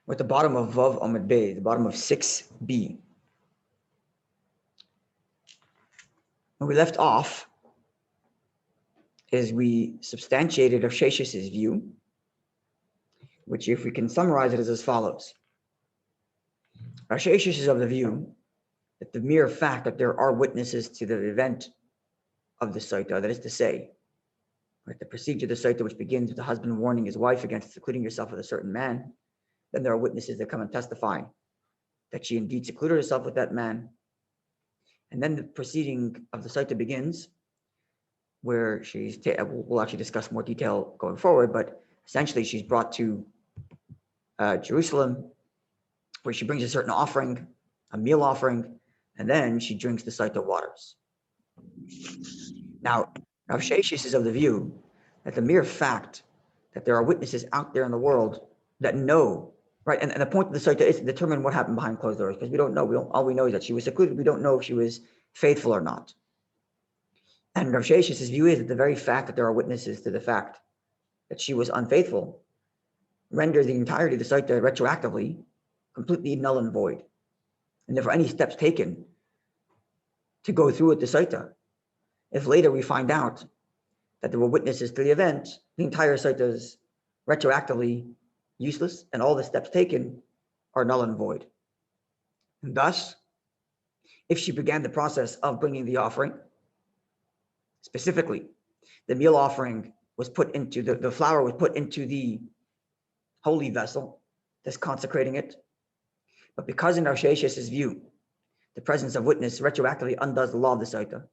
With the bottom of Vav Amud Bey, the bottom of 6b. When we left off is we substantiated Rav Shesh's view, which if we can summarize it is as follows. Rav Shesh is of the view that the mere fact that there are witnesses to the event of the Sotah, that is to say, the procedure of the Sotah, which begins with the husband warning his wife against secluding herself with a certain man, then there are witnesses that come and testify that she indeed secluded herself with that man. And then the proceeding of the Sotah begins, where we'll actually discuss more detail going forward, but essentially she's brought to Jerusalem, where she brings a certain offering, a meal offering, and then she drinks the Sotah waters. Now, Rav Shesh is of the view that the mere fact that there are witnesses out there in the world that know, right, and the point of the Sotah is to determine what happened behind closed doors, because we don't know. All we know is that she was secluded. We don't know if she was faithful or not. And Rav Shesh's view is that the very fact that there are witnesses to the fact that she was unfaithful renders the entirety of the Sotah retroactively completely null and void. And therefore, any steps taken to go through with the Sotah, if later we find out that there were witnesses to the event, the entire Sotah is retroactively useless, and all the steps taken are null and void. And thus, if she began the process of bringing the offering, specifically, the meal offering was put into the flour was put into the holy vessel, thus consecrating it. But because in Rav Shesh's view, the presence of witness retroactively undoes the law of the Sotah.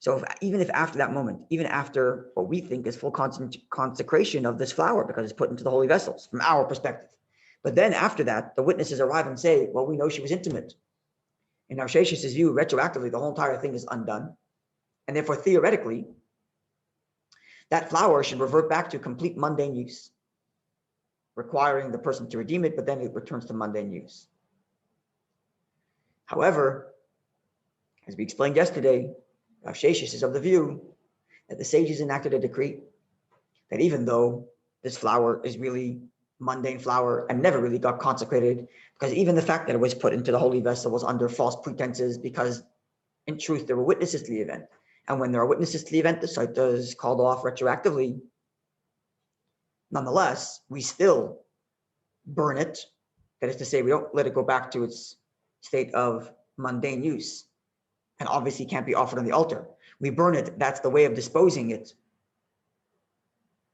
So even if after that moment, even after what we think is full consecration of this flour, because it's put into the holy vessels from our perspective, but then after that, the witnesses arrive and say, well, we know she was intimate. In Rav Shesh's view, retroactively, the whole entire thing is undone. And therefore, theoretically, that flour should revert back to complete mundane use, requiring the person to redeem it, but then it returns to mundane use. However, as we explained yesterday, Rav Shesh is of the view that the sages enacted a decree that even though this flour is really mundane flour and never really got consecrated, because even the fact that it was put into the holy vessel was under false pretenses, because in truth there were witnesses to the event. And when there are witnesses to the event, the Sotah is called off retroactively. Nonetheless, we still burn it. That is to say, we don't let it go back to its state of mundane use, and obviously can't be offered on the altar. We burn it. That's the way of disposing it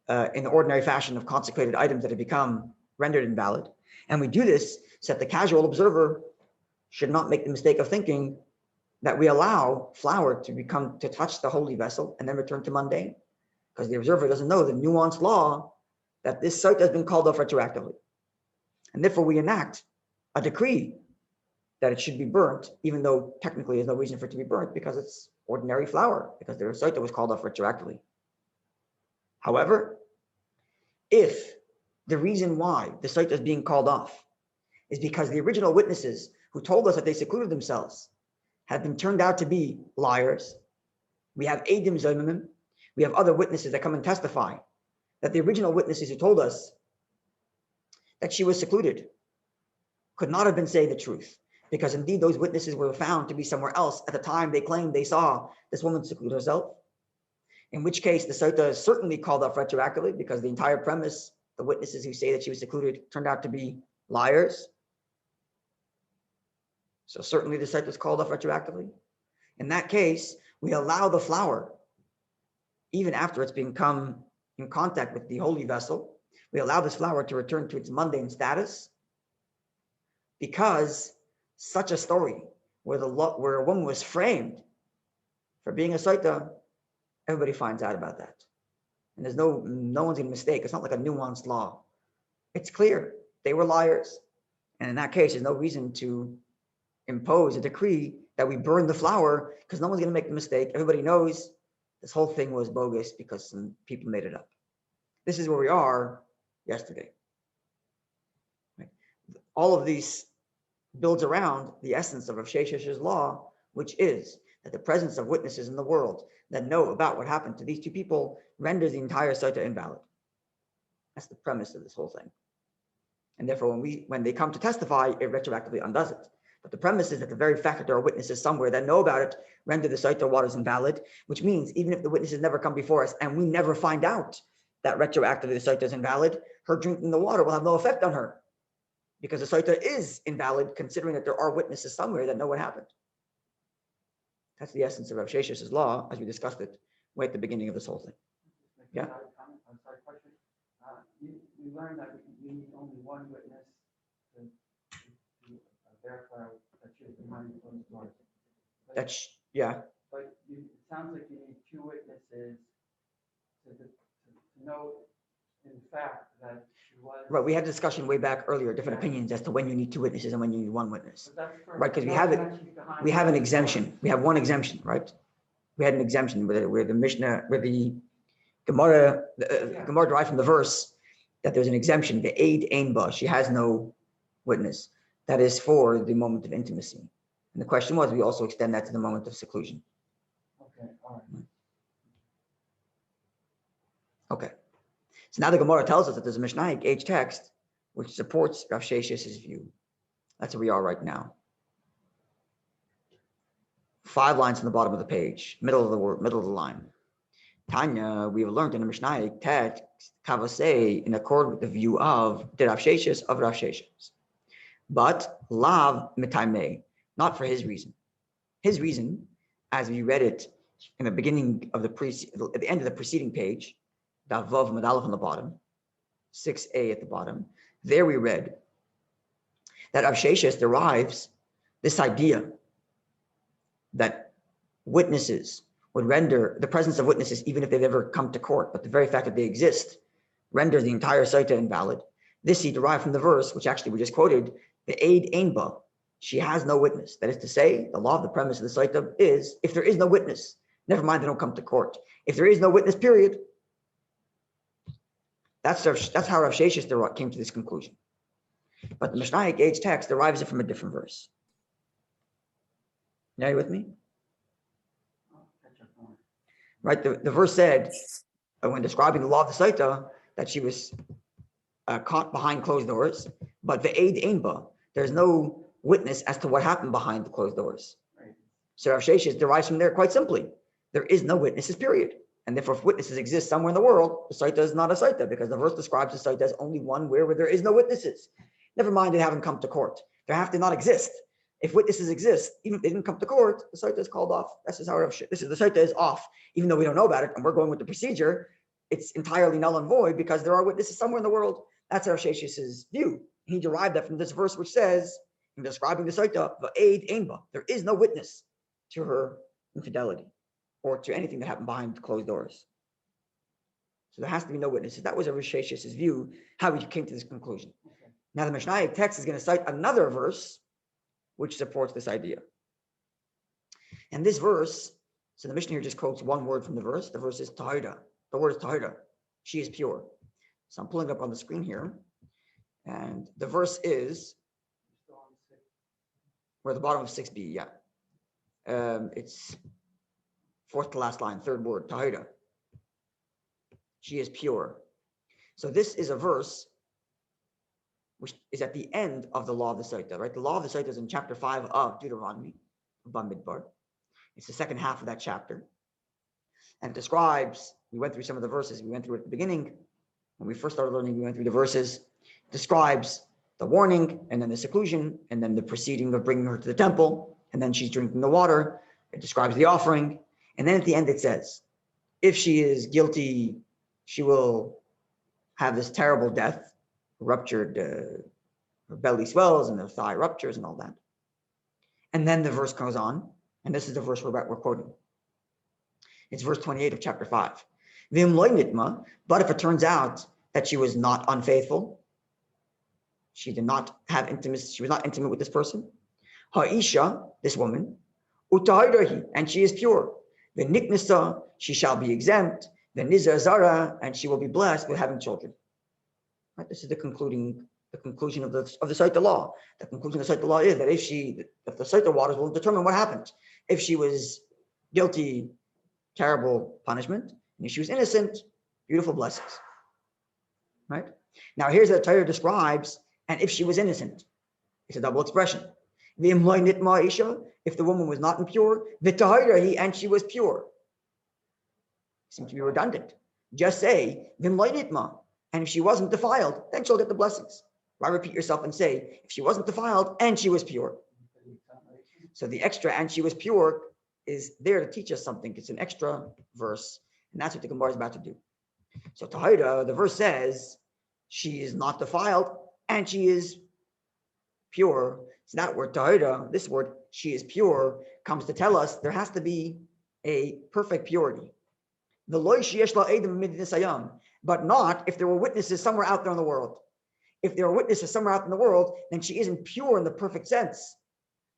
in the ordinary fashion of consecrated items that have become rendered invalid. And we do this so that the casual observer should not make the mistake of thinking that we allow flour to touch the holy vessel and then return to mundane, because the observer doesn't know the nuanced law that this Sotah has been called off retroactively. And therefore we enact a decree that it should be burnt, even though technically there's no reason for it to be burnt, because it's ordinary flour, because the Sotah was called off retroactively. However, if the reason why the Sotah is being called off is because the original witnesses who told us that they secluded themselves have been turned out to be liars, we have Eidim Zomimim, we have other witnesses that come and testify that the original witnesses who told us that she was secluded could not have been saying the truth, because indeed those witnesses were found to be somewhere else at the time they claimed they saw this woman seclude herself, in which case the Sotah is certainly called off retroactively, because the entire premise, the witnesses who say that she was secluded, turned out to be liars. So certainly the Sotah is called off retroactively. In that case, we allow the flour, even after it's come in contact with the holy vessel, we allow this flour to return to its mundane status, because such a story where a woman was framed for being a Sotah, everybody finds out about that. And there's no one's going to mistake. It's not like a nuanced law. It's clear. They were liars. And in that case, there's no reason to impose a decree that we burn the flour, because no one's going to make the mistake. Everybody knows this whole thing was bogus because some people made it up. This is where we are yesterday. Right? All of these builds around the essence of Rav Shesh's law, which is that the presence of witnesses in the world that know about what happened to these two people renders the entire Sotah invalid. That's the premise of this whole thing. And therefore, when they come to testify, it retroactively undoes it. But the premise is that the very fact that there are witnesses somewhere that know about it render the Sotah waters invalid, which means even if the witnesses never come before us and we never find out that retroactively the Sotah is invalid, her drinking the water will have no effect on her because the Sotah is invalid, considering that there are witnesses somewhere that know what happened. That's the essence of Rav Shesh's law, as we discussed it way at the beginning of this whole thing. Yeah? I'm sorry, question. You learned that you need only one witness to verify that you're behind closed doors. That's, yeah. But it sounds like you need two witnesses to know in fact that she was. Right, we had a discussion way back earlier, different opinions as to when you need two witnesses and when you need one witness. Right, because we have an exemption. We have one exemption, right? We had an exemption where the Mishnah, where the Gemara, Gemara derived from the verse that there's an exemption. The aid ein ba, she has no witness. That is for the moment of intimacy. And the question was, we also extend that to the moment of seclusion. Okay, all right. Okay. So now the Gemara tells us that there's a Mishnaic age text which supports Rav Shesh's view. That's where we are right now. 5 lines from the bottom of the page, middle of the word, middle of the line. Tanya, we have learned in the Mishnaic text, Kavasei, in accord with the view of the Rav Shesh's of Rav Shesh's. But lav mitaimei, not for his reason. His reason, as we read it in the beginning of at the end of the preceding page, Vav Madalef on the bottom, 6a at the bottom, there we read that Rav Sheshes derives this idea that witnesses would render the presence of witnesses, even if they've ever come to court, but the very fact that they exist renders the entire Sotah invalid. This he derived from the verse, which actually we just quoted, the aid ein ba. She has no witness. That is to say, the law of the premise of the Sotah is, if there is no witness, never mind they don't come to court. If there is no witness, period. That's how Rav Sheshes came to this conclusion. But the Mishnaic age text derives it from a different verse. Are you with me? Right, the verse said, when describing the law of the Sotah, that she was caught behind closed doors, but the aid ein ba, there's no witness as to what happened behind the closed doors. Right. So Rav Sheshes derives from there quite simply, there is no witnesses, period. And therefore, if witnesses exist somewhere in the world, the Sotah is not a Sotah, because the verse describes the Sotah as only one where there is no witnesses. Never mind, they haven't come to court. They have to not exist. If witnesses exist, even if they didn't come to court, the Sotah is called off. This is how the Sotah is off, even though we don't know about it, and we're going with the procedure. It's entirely null and void because there are witnesses somewhere in the world. That's Rav Shesh's view. He derived that from this verse, which says, in describing the Sotah, v'aid ein ba, there is no witness to her infidelity or to anything that happened behind closed doors. So there has to be no witnesses. That was Rav Shesh's view, how he came to this conclusion. Okay. Now the Mishnaic text is going to cite another verse which supports this idea. And this verse, so the Mishnah here just quotes one word from the verse. The verse is Tahira. The word is Tahira. She is pure. So I'm pulling it up on the screen here. And the verse is, we're at the bottom of 6b, yeah. It's fourth to last line, third word, Tahira. She is pure. So this is a verse which is at the end of the law of the Sotah, right? The law of the Sotah is in chapter 5 of Deuteronomy, Bamidbar. It's the second half of that chapter. And it describes, we went through some of the verses, we went through it at the beginning. When we first started learning, we went through the verses. It describes the warning, and then the seclusion, and then the proceeding of bringing her to the temple, and then she's drinking the water. It describes the offering. And then at the end it says, if she is guilty, she will have this terrible death, ruptured, her belly swells and her thigh ruptures and all that. And then the verse goes on, and this is the verse we're quoting. It's verse 28 of chapter 5. But if it turns out that she was not unfaithful, she did not have intimacy, she was not intimate with this person, Ha'isha, this woman, utahirahi, and she is pure. The niknasa, she shall be exempt. The nizar zara, and she will be blessed with having children. Right? This is the conclusion of the Sotah law. The conclusion of the Sotah law is that if the Sotah waters will determine what happened. If she was guilty, terrible punishment, and if she was innocent, beautiful blessings. Right? Now here's that Torah describes and if she was innocent. It's a double expression. If the woman was not impure, and she was pure. Seems to be redundant. Just say, and if she wasn't defiled, then she'll get the blessings. Why repeat yourself and say, if she wasn't defiled and she was pure? So the extra and she was pure is there to teach us something. It's an extra verse, and that's what the Gemara is about to do. So Tahira, the verse says, she is not defiled and she is pure. So that word Tahira, this word, she is pure, comes to tell us there has to be a perfect purity. But not if there were witnesses somewhere out there in the world. If there are witnesses somewhere out in the world, then she isn't pure in the perfect sense.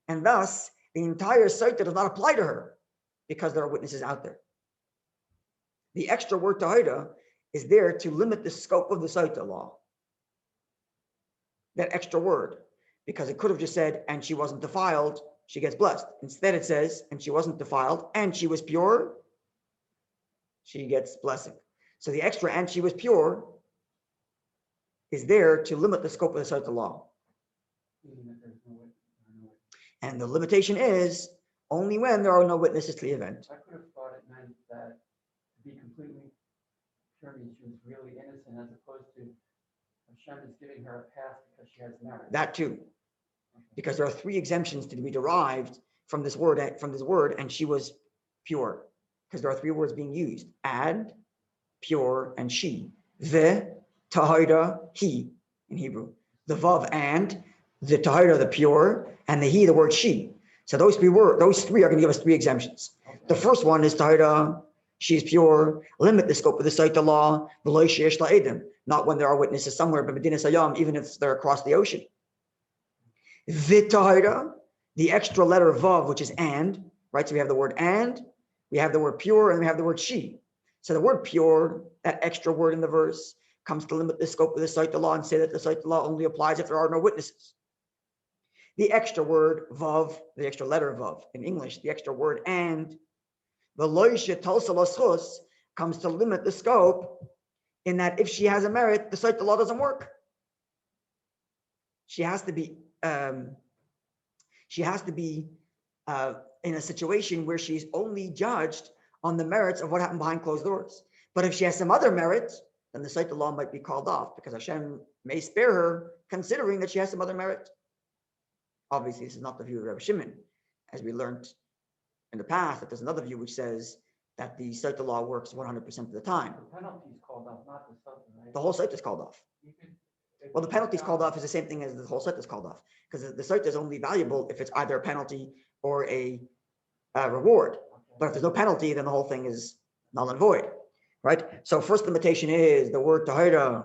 And thus, the entire Sotah does not apply to her because there are witnesses out there. The extra word Tahira is there to limit the scope of the Sotah law. That extra word, because it could have just said, and she wasn't defiled, she gets blessed. Instead it says, and she wasn't defiled, and she was pure, she gets blessing. So the extra, and she was pure, is there to limit the scope of the Sotah law. And the limitation is only when there are no witnesses to the event. I could have thought it meant that to be completely pure means she was really innocent, as opposed to Hashem is giving her a pass because she has merit. That too, because there are three exemptions to be derived from this word, and she was pure, because there are three words being used: and, pure, and she. The tahira, he in Hebrew. The vav and, the tahira, the pure, and the he, the word she. So those three are going to give us three exemptions. Okay. The first one is tahira, she is pure, limit the scope of the Sotah law, not when there are witnesses somewhere, but Medina Sayam, even if they're across the ocean. Vitahira, the extra letter vav, which is and, right? So we have the word and, we have the word pure, and we have the word she. So the word pure, that extra word in the verse, comes to limit the scope of the Sotah law and say that the Sotah law only applies if there are no witnesses. The extra word vav, the extra letter vav in English, the extra word and, the loisha talsalas comes to limit the scope in that if she has a merit, the Sotah law doesn't work. She has to be in a situation where she's only judged on the merits of what happened behind closed doors. But if she has some other merit, then the Sotah law might be called off because Hashem may spare her, considering that she has some other merit. Obviously, this is not the view of Rabbi Shimon, as we learned in the past, that there's another view which says that the Sotah law works 100% of the time. The penalty is called off, not the Sotah, right? The whole Sotah is called off. Well, the penalty is called off is the same thing as the whole Sotah is called off, because the Sotah is only valuable if it's either a penalty or a reward. But if there's no penalty, then the whole thing is null and void, right? So first limitation is the word tahira,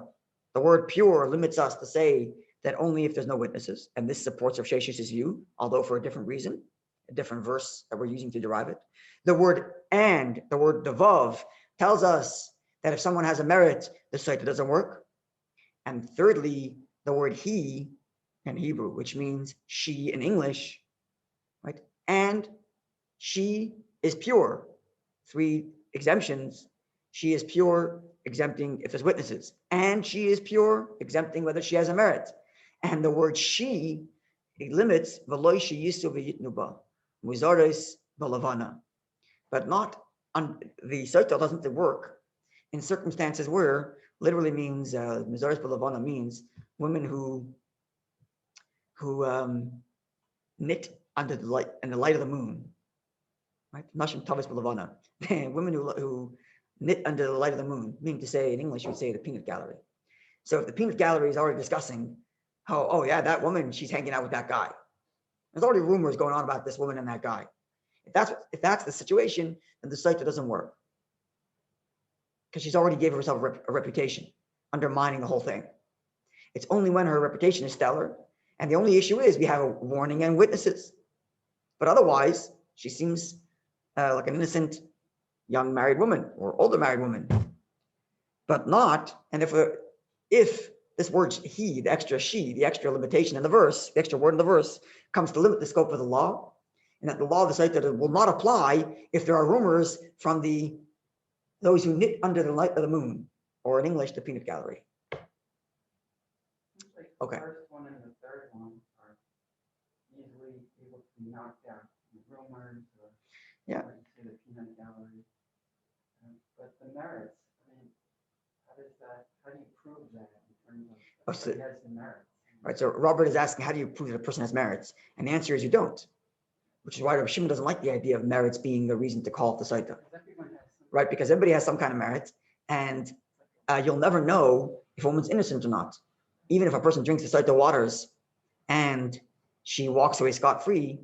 the word pure limits us to say that only if there's no witnesses, and this supports Rav Shesh's view, although for a different reason, a different verse that we're using to derive it. The word and, the word devav, tells us that if someone has a merit, the Sotah doesn't work. And thirdly, the word he in Hebrew, which means she in English, right? And she is pure. Three exemptions. She is pure, exempting if there's witnesses. And she is pure, exempting whether she has a merit. And the word she, it limits v'loy sheyisu v'yitnuba, muzares v'lavana. But not on the Sotah doesn't work in circumstances where literally means muzares v'lavana means women who knit under the light and the light of the moon, right? Nashim tavis v'lavana. Women who knit under the light of the moon, meaning to say in English you would say the peanut gallery. So if the peanut gallery is already discussing how, oh yeah, that woman, she's hanging out with that guy. There's already rumors going on about this woman and that guy. If that's the situation, then the Sotah doesn't work, because she's already gave herself a reputation, undermining the whole thing. It's only when her reputation is stellar, and the only issue is we have a warning and witnesses. But otherwise, she seems like an innocent young married woman or older married woman, but not. And if this word he, the extra she, the extra limitation in the verse, the extra word in the verse, comes to limit the scope of the law, and that the law of the Sotah will not apply if there are rumors from those who knit under the light of the moon, or in English, the peanut gallery. Like Okay. The first one and the third one are easily able to be knocked out. Rumors or Yeah. like you say, the peanut gallery. But the merits, I mean, how do you prove that in terms of So, he has the merits? right. So Robert is asking, how do you prove that a person has merits? And the answer is you don't, which is why Rabbi Shimon doesn't like the idea of merits being the reason to call it the Sotah. Right? Because everybody has some kind of merit, and you'll never know if a woman's innocent or not. Even if a person drinks the Sotah waters and she walks away scot-free,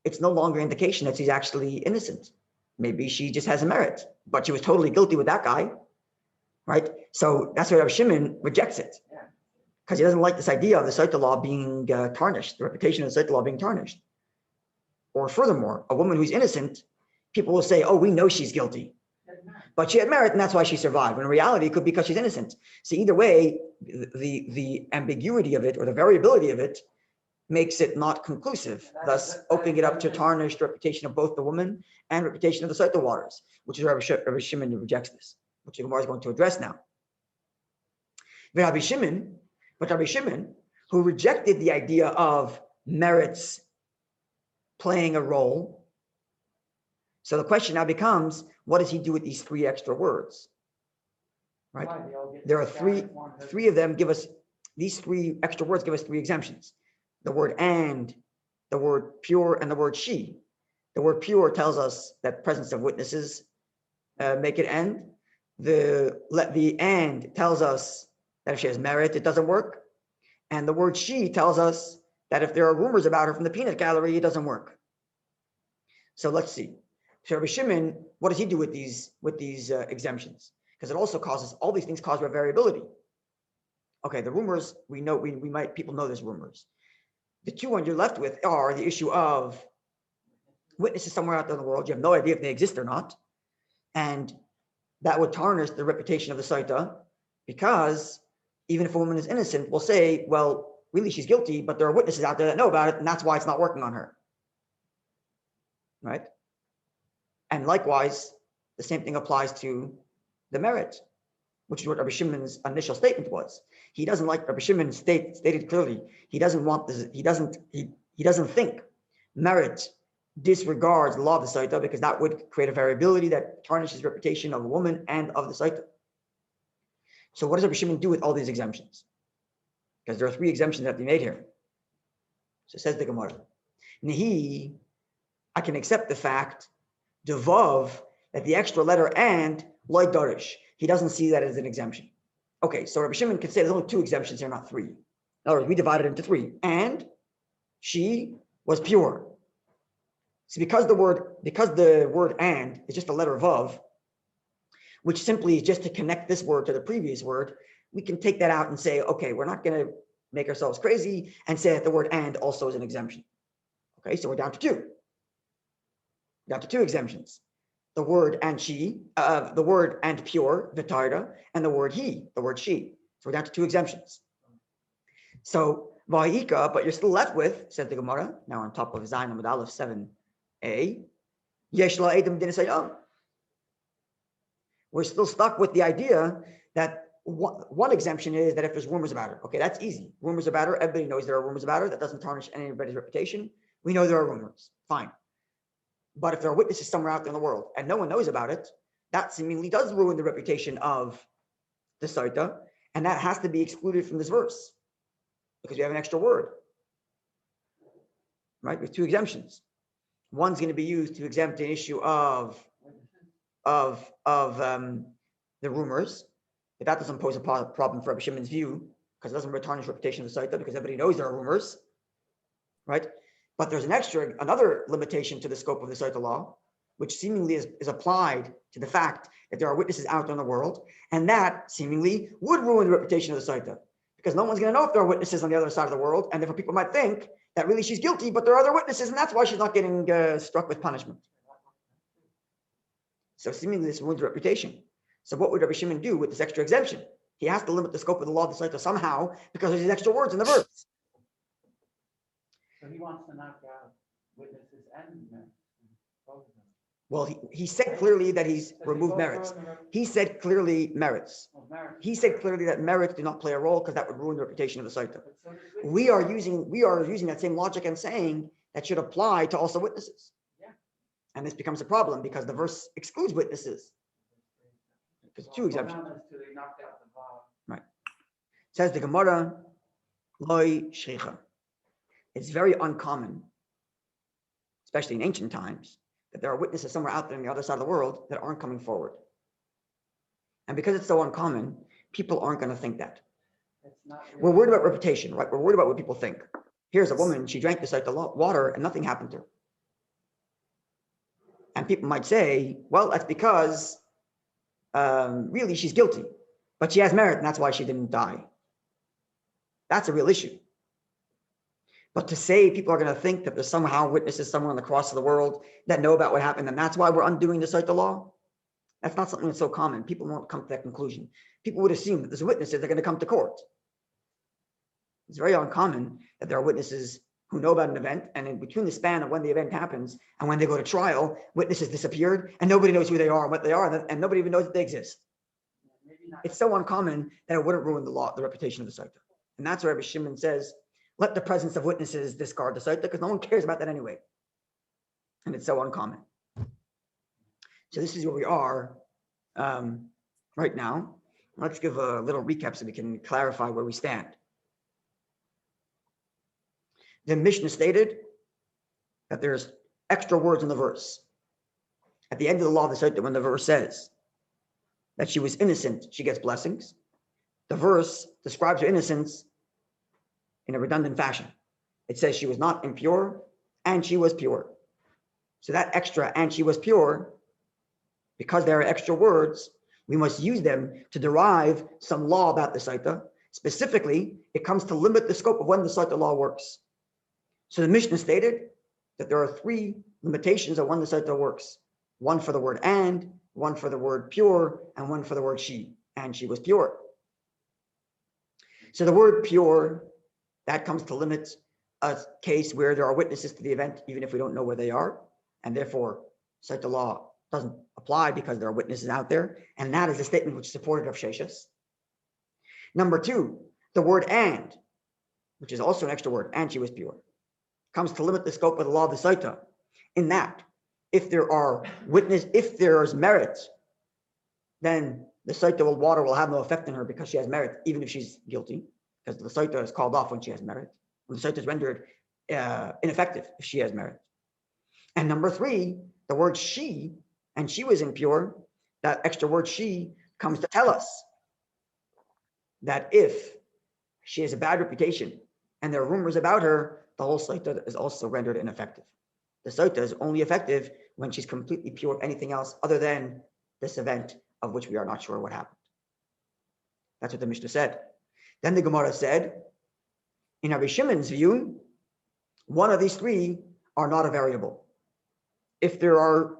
it's no longer indication that she's actually innocent. Maybe she just has a merit, but she was totally guilty with that guy, right? So that's why Rabbi Shimon rejects it, because he doesn't like this idea of the Sotah law being tarnished, the reputation of the Sotah law being tarnished. Or furthermore, a woman who's innocent, people will say, oh, we know she's guilty, but she had merit and that's why she survived. When in reality, it could be because she's innocent. So either way, the ambiguity of it or the variability of it makes it not conclusive, thus opening it up to tarnished reputation of both the woman and reputation of the Sotah waters, which is Rabbi Shimon who rejects this, which the Gemara is going to address now. But Rabbi Shimon, who rejected the idea of merits playing a role. So the question now becomes, what does he do with these three extra words? Right? There are three of them give us, these three extra words give us three exemptions. The word and, the word pure, and the word she. The word pure tells us that presence of witnesses make it end. The and tells us that if she has merit, it doesn't work. And the word she tells us that if there are rumors about her from the peanut gallery, it doesn't work. So let's see. So Rabbi Shimon, what does he do with these exemptions? Because it also causes, all these things cause variability. Okay, the rumors, we know, people know there's rumors. The two ones you're left with are the issue of witnesses somewhere out there in the world. You have no idea if they exist or not. And that would tarnish the reputation of the Sotah, because even if a woman is innocent, we'll say, well, really she's guilty, but there are witnesses out there that know about it, and that's why it's not working on her. Right? And likewise, the same thing applies to the merit, which is what Rabbi Shimon's initial statement was. He doesn't like, Rabbi Shimon stated clearly, he doesn't want this, he doesn't think merit disregards the law of the Sotah, because that would create a variability that tarnishes the reputation of a woman and of the Sotah. So what does Rabbi Shimon do with all these exemptions? Because there are three exemptions that have been made here. So says the Gemara, Nehi, I can accept the fact, Devav, that the extra letter and loy darish, he doesn't see that as an exemption. Okay, so Rabbi Shimon could say there's only two exemptions here, not three. In other words, we divided it into three. And she was pure. So because the word and is just a letter vav, which simply is just to connect this word to the previous word, we can take that out and say, okay, we're not going to make ourselves crazy and say that the word and also is an exemption. Okay, so we're down to two. Down to two exemptions. The word and she, the word and pure, vitarda, and the word he, the word she. So we're down to two exemptions. So va'ika, but you're still left with, said the Gemara, now on top of Zayin Amud Aleph 7a, yesh la edom din sayam. We're still stuck with the idea that one exemption is that if there's rumors about her. Okay, that's easy. Rumors about her, everybody knows there are rumors about her. That doesn't tarnish anybody's reputation. We know there are rumors. Fine. But if there are witnesses somewhere out there in the world and no one knows about it, that seemingly does ruin the reputation of the Sotah, and that has to be excluded from this verse because we have an extra word, right? With two exemptions. One's going to be used to exempt an issue of the rumors, but that doesn't pose a problem for Rabbi Shimon's view because it doesn't tarnish reputation of the Sotah because everybody knows there are rumors, right? But there's another limitation to the scope of the Sotah law, which seemingly is applied to the fact that there are witnesses out there in the world, and that seemingly would ruin the reputation of the Sotah, because no one's going to know if there are witnesses on the other side of the world, and therefore people might think that really she's guilty, but there are other witnesses, and that's why she's not getting struck with punishment. So seemingly this ruins reputation. So what would Rabbi Shimon do with this extra exemption? He has to limit the scope of the law of the Sotah somehow because there's these extra words in the verse. So he wants to knock out witnesses and men, both of them. Well, he said clearly that he's removed merits. He said clearly merits. He said clearly that merits do not play a role because that would ruin the reputation of the Sotah. We are using that same logic and saying that should apply to also witnesses. And this becomes a problem because the verse excludes witnesses. There's two exceptions. Right. Says the Gemara, Loi Shricha. It's very uncommon, especially in ancient times, that there are witnesses somewhere out there on the other side of the world that aren't coming forward. And because it's so uncommon, people aren't going to think that. We're worried about reputation, right? We're worried about what people think. Here's a woman, she drank beside the water and nothing happened to her. And people might say, well, that's because really she's guilty, but she has merit and that's why she didn't die. That's a real issue. But to say people are going to think that there's somehow witnesses somewhere on the cross of the world that know about what happened and that's why we're undoing the Sotah law, that's not something that's so common. People won't come to that conclusion. People would assume that there's witnesses that are going to come to court. It's very uncommon that there are witnesses who know about an event, and in between the span of when the event happens and when they go to trial, witnesses disappeared and nobody knows who they are and what they are, and nobody even knows that they exist. It's so uncommon that it wouldn't ruin the reputation of the Sotah. And that's where Rabbi Shimon says, let the presence of witnesses discard the Sotah because no one cares about that anyway. And it's so uncommon. So this is where we are right now. Let's give a little recap so we can clarify where we stand. The Mishnah stated that there's extra words in the verse. At the end of the law of the Sotah, when the verse says that she was innocent, she gets blessings. The verse describes her innocence in a redundant fashion. It says she was not impure and she was pure. So that extra and she was pure, because there are extra words, we must use them to derive some law about the Sotah. Specifically, it comes to limit the scope of when the Sotah law works. So the Mishnah stated that there are three limitations of when the Sotah works. One for the word and, one for the word pure, and one for the word she. And she was pure. So the word pure, that comes to limit a case where there are witnesses to the event, even if we don't know where they are. And therefore, Sotah law doesn't apply because there are witnesses out there. And that is a statement which is supported of Sheshus. Number two, the word and, which is also an extra word, and she was pure, comes to limit the scope of the law of the Sotah, in that if there's merit, then the Sotah water will have no effect on her because she has merit, even if she's guilty, because the Sotah is called off when she has merit. When the Sotah is rendered ineffective if she has merit. And number three, the word she, and she was impure, that extra word she comes to tell us that if she has a bad reputation and there are rumors about her, the whole Sotah is also rendered ineffective. The Sotah is only effective when she's completely pure of anything else other than this event of which we are not sure what happened. That's what the Mishnah said. Then the Gemara said, in Rabbi Shimon's view, one of these three are not a variable. If there are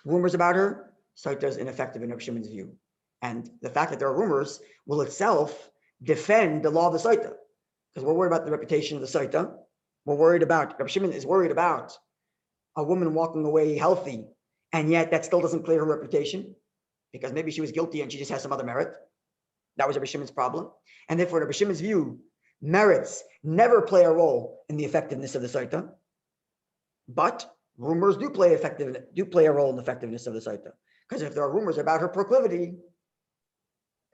rumors about her, Sotah is ineffective in Rabbi Shimon's view. And the fact that there are rumors will itself defend the law of the Sotah. Because we're worried about the reputation of the Sotah. Rabbi Shimon is worried about a woman walking away healthy, and yet that still doesn't clear her reputation, because maybe she was guilty and she just has some other merit. That was Rabbi Shimon's problem. And therefore, Rabbi Shimon's view, merits never play a role in the effectiveness of the Sotah, but rumors do play a role in the effectiveness of the Sotah. Because if there are rumors about her proclivity,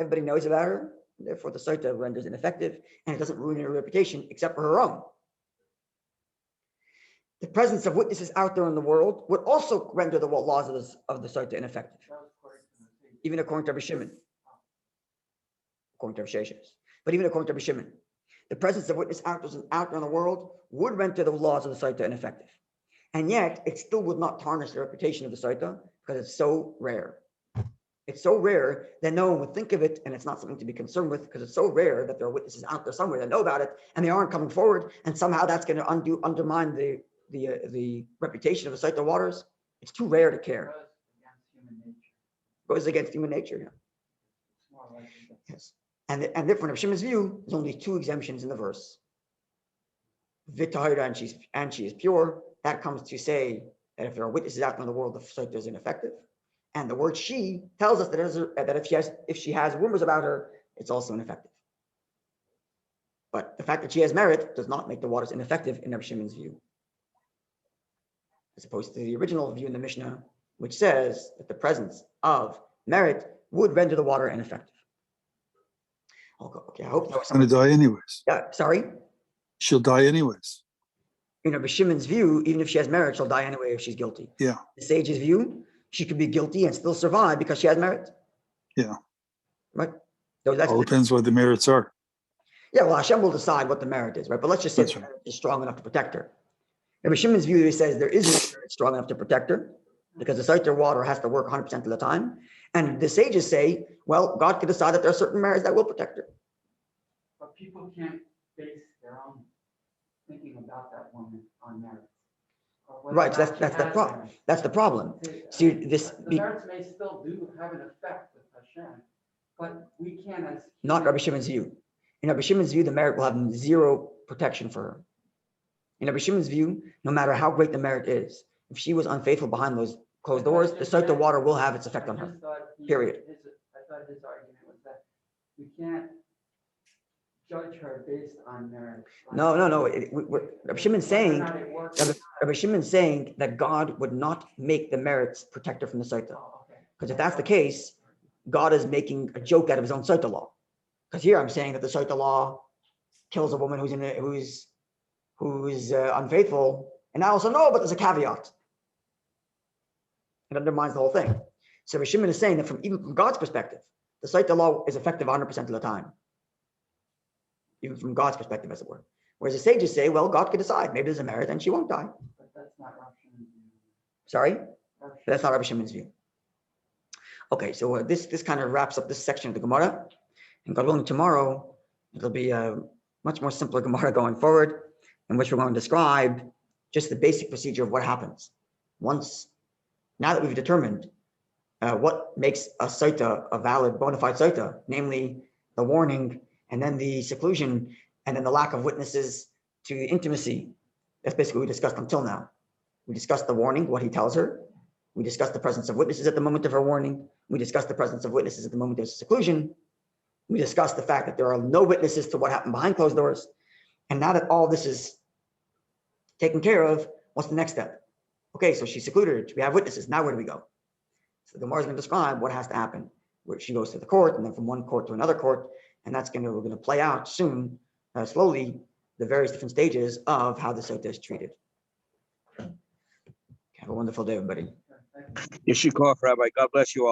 everybody knows about her, and therefore the Sotah renders ineffective, and it doesn't ruin her reputation except for her own. The presence of witnesses out there in the world would also render the laws of the Sotah ineffective, even according to Rabbi Shimon, according to Rabbi Sheshus. But even according to Rabbi Shimon, the presence of witnesses out there in the world would render the laws of the Sotah ineffective. And yet, it still would not tarnish the reputation of the Sotah because it's so rare. It's so rare that no one would think of it, and it's not something to be concerned with because it's so rare that there are witnesses out there somewhere that know about it, and they aren't coming forward, and somehow that's going to undermine the reputation of the Sotah waters. It's too rare to care. Goes against human nature. Yeah. Yes. And therefore, in Rabbi Shimon's view, there's only two exemptions in the verse. V'tahira, and she is pure. That comes to say that if there are witnesses out in the world, the Sotah is ineffective. And the word she tells us that if she has rumors about her, it's also ineffective. But the fact that she has merit does not make the waters ineffective in Rabbi Shimon's view, as opposed to the original view in the Mishnah, which says that the presence of merit would render the water ineffective. Okay, I hope that was Going to die anyways. Yeah, sorry. She'll die anyways. In Rabbi Shimon's view, even if she has merit, she'll die anyway if she's guilty. Yeah. The sage's view, she could be guilty and still survive because she has merit. Yeah. Right? So All depends what the merits are. Yeah, well, Hashem will decide what the merit is, right? But let's just say the merit is strong enough to protect her. Rabbi Shimon's view, he says there is no merit strong enough to protect her because the Sotah water has to work 100% of the time. And the sages say, well, God could decide that there are certain merits that will protect her. But people can't base their own thinking about that woman on merits. Right, so that's the problem. That's the problem. See, the merits may still do have an effect with Hashem, but we can't as not Rabbi Shimon's view. In Rabbi Shimon's view, the merit will have zero protection for her. In Rabbi Shimon's view, no matter how great the merit is, if she was unfaithful behind those closed doors, the Sotah water will have its effect on her. Period. I thought his argument was that we can't judge her based on merit. No. Rabbi Shimon's saying that God would not make the merits protect her from the Sotah. Because if that's the case, God is making a joke out of his own Sotah law. Because here I'm saying that the Sotah law kills a woman who's unfaithful, and I also know, but there's a caveat. It undermines the whole thing. So Rabbi Shimon is saying that even from God's perspective, the Sotah law is effective 100% of the time. Even from God's perspective, as it were. Whereas the sages say, well, God could decide. Maybe there's a merit and she won't die. But that's not Rabbi Shimon's view. Sorry? That's not Rabbi Shimon's view. Okay, so this kind of wraps up this section of the Gemara. And God willing, tomorrow, it'll be a much more simpler Gemara going forward, in which we're going to describe just the basic procedure of what happens. Now that we've determined what makes a Sotah a valid, bona fide Sotah, namely the warning, and then the seclusion, and then the lack of witnesses to intimacy. That's basically what we discussed until now. We discussed the warning, what he tells her. We discussed the presence of witnesses at the moment of her warning. We discussed the presence of witnesses at the moment of seclusion. We discussed the fact that there are no witnesses to what happened behind closed doors. And now that all this is taken care of, what's the next step? Okay, so she's secluded. We have witnesses. Now where do we go? So the Gemara is going to describe what has to happen, where she goes to the court, and then from one court to another court, and we're going to play out soon, slowly, the various different stages of how the Sotah is treated. Have a wonderful day, everybody. Yeshikov, Rabbi. God bless you all.